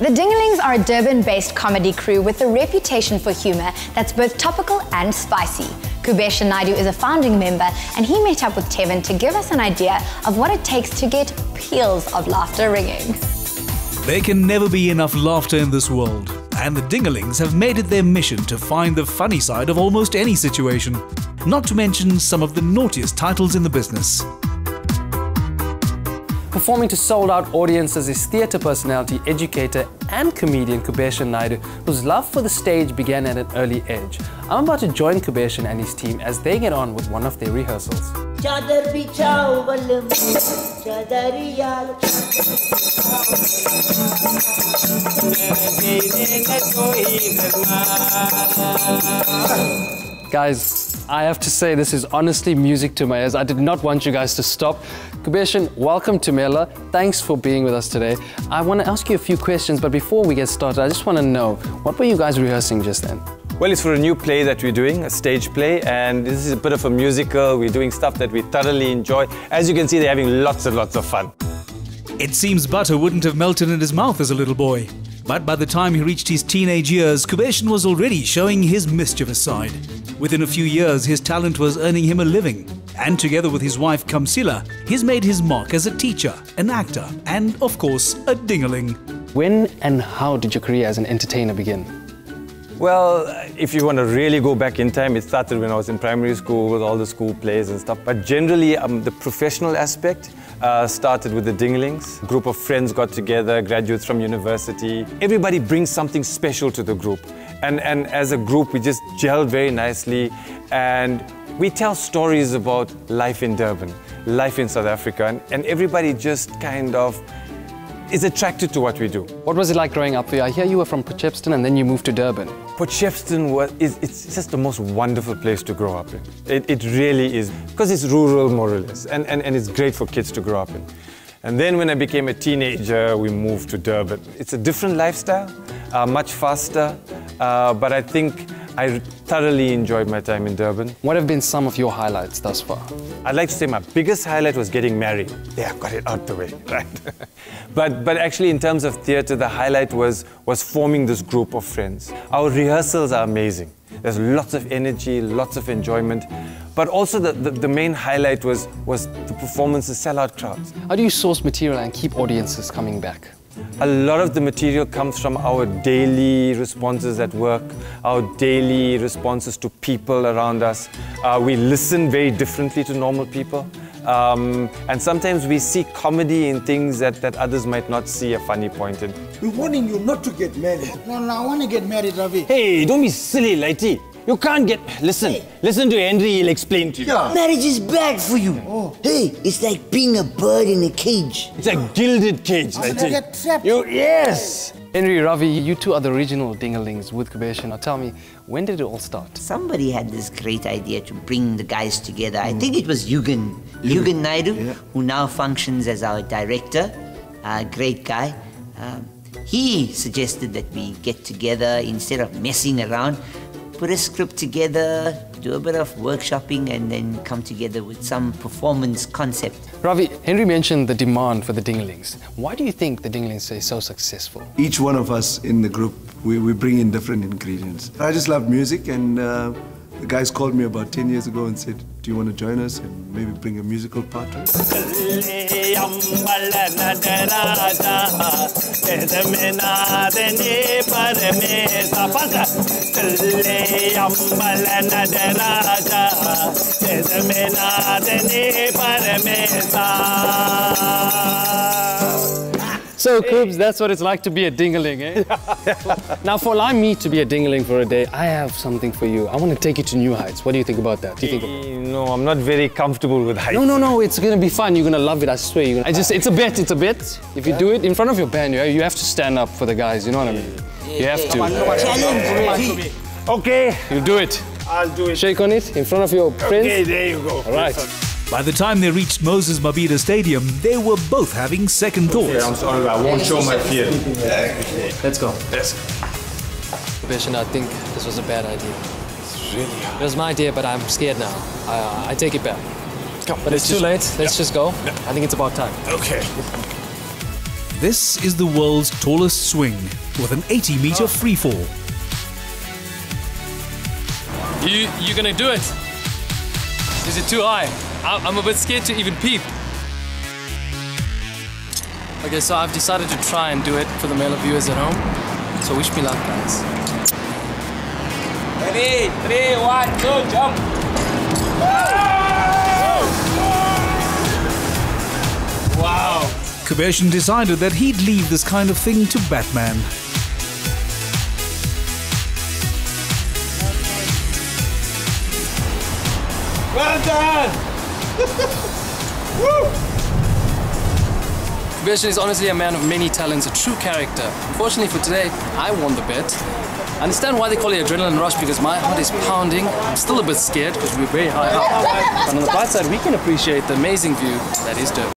The Dingalings are a Durban-based comedy crew with a reputation for humour that's both topical and spicy. Koobeshen Naidoo is a founding member, and he met up with Tevin to give us an idea of what it takes to get peals of laughter ringing. There can never be enough laughter in this world, and the Dingalings have made it their mission to find the funny side of almost any situation, not to mention some of the naughtiest titles in the business. Performing to sold-out audiences is theatre personality, educator and comedian Koobeshen Naidoo, whose love for the stage began at an early age. I'm about to join Koobeshen and his team as they get on with one of their rehearsals. Guys, I have to say this is honestly music to my ears. I did not want you guys to stop. Koobeshen, welcome to Mela. Thanks for being with us today. I want to ask you a few questions, but before we get started, I just want to know, what were you guys rehearsing just then? Well, it's for a new play that we're doing, a stage play, and this is a bit of a musical. We're doing stuff that we thoroughly enjoy. As you can see, they're having lots and lots of fun. It seems butter wouldn't have melted in his mouth as a little boy. But by the time he reached his teenage years, Koobeshen was already showing his mischievous side. Within a few years, his talent was earning him a living. And together with his wife, Kamsila, he's made his mark as a teacher, an actor, and, of course, a dingaling. When and how did your career as an entertainer begin? Well, if you want to really go back in time, it started when I was in primary school with all the school plays and stuff. But generally, the professional aspect started with the Dingalings. A group of friends got together, graduates from university. Everybody brings something special to the group. And as a group, we just gelled very nicely. And we tell stories about life in Durban, life in South Africa. And everybody just kind of is attracted to what we do. What was it like growing up for you? I hear you were from Potchefstroom and then you moved to Durban. Potchefstroom it's just the most wonderful place to grow up in. It really is, because it's rural more or less, and it's great for kids to grow up in. And then when I became a teenager, we moved to Durban. It's a different lifestyle, much faster, but I think I thoroughly enjoyed my time in Durban. What have been some of your highlights thus far? I'd like to say my biggest highlight was getting married. Yeah, I got it out the way, right? But actually, in terms of theatre, the highlight was forming this group of friends. Our rehearsals are amazing. There's lots of energy, lots of enjoyment. But also the main highlight was the performances, sell-out crowds. How do you source material and keep audiences coming back? A lot of the material comes from our daily responses at work, our daily responses to people around us. We listen very differently to normal people. And sometimes we see comedy in things that others might not see a funny point in. We're warning you not to get married. No, I want to get married, Ravi. Hey, don't be silly, Lighty. You can't get... Listen to Henry, he'll explain to you. Yeah. Marriage is bad for you. Oh. Hey, it's like being a bird in a cage. It's a gilded cage, Lighty. Get trapped. Yes! Henry, Ravi, you two are the original Dingalings with Koobeshen. Now tell me, when did it all start? Somebody had this great idea to bring the guys together. I think it was Koobeshen Naidoo, who now functions as our director. Great guy. He suggested that we get together instead of messing around. Put a script together, do a bit of workshopping, and then come together with some performance concept. Ravi, Henry mentioned the demand for the Dingalings. Why do you think the Dingalings are so successful? Each one of us in the group, we bring in different ingredients. I just love music, and the guys called me about 10 years ago and said, do you want to join us and maybe bring a musical part to it? So, Koobs, that's what it's like to be a Dingaling, eh? Now, for allowing me to be a Dingaling for a day, I have something for you. I want to take you to new heights. What do you think about that? Do you think No, I'm not very comfortable with heights. No, it's going to be fun. You're going to love it, I swear. It's a bet. If you do it in front of your band, you have to stand up for the guys, you know what I mean? You have to. Challenge! Okay. You do it. I'll do it. Shake on it in front of your friends. Okay, there you go. All right. By the time they reached Moses Mabhida Stadium, they were both having second thoughts. Okay, I'm sorry, I won't show my fear. Let's go. Yes. Koobeshen, I think this was a bad idea. It's really hard. It was my idea, but I'm scared now. I take it back. Come, but it's too late. Let's just go. Yeah. I think it's about time. Okay. This is the world's tallest swing with an 80-meter freefall. You gonna do it? Is it too high? I'm a bit scared to even peep. Okay, so I've decided to try and do it for the Mela viewers at home. So wish me luck, guys. Ready? 3, 1, 2, jump! Wow! Koobeshen decided that he'd leave this kind of thing to Batman. Well done! Woo! Koobeshen is honestly a man of many talents, a true character. Unfortunately for today, I won the bet. I understand why they call it adrenaline rush because my heart is pounding. I'm still a bit scared because we're very high up. But on the bright side, we can appreciate the amazing view that is Durban.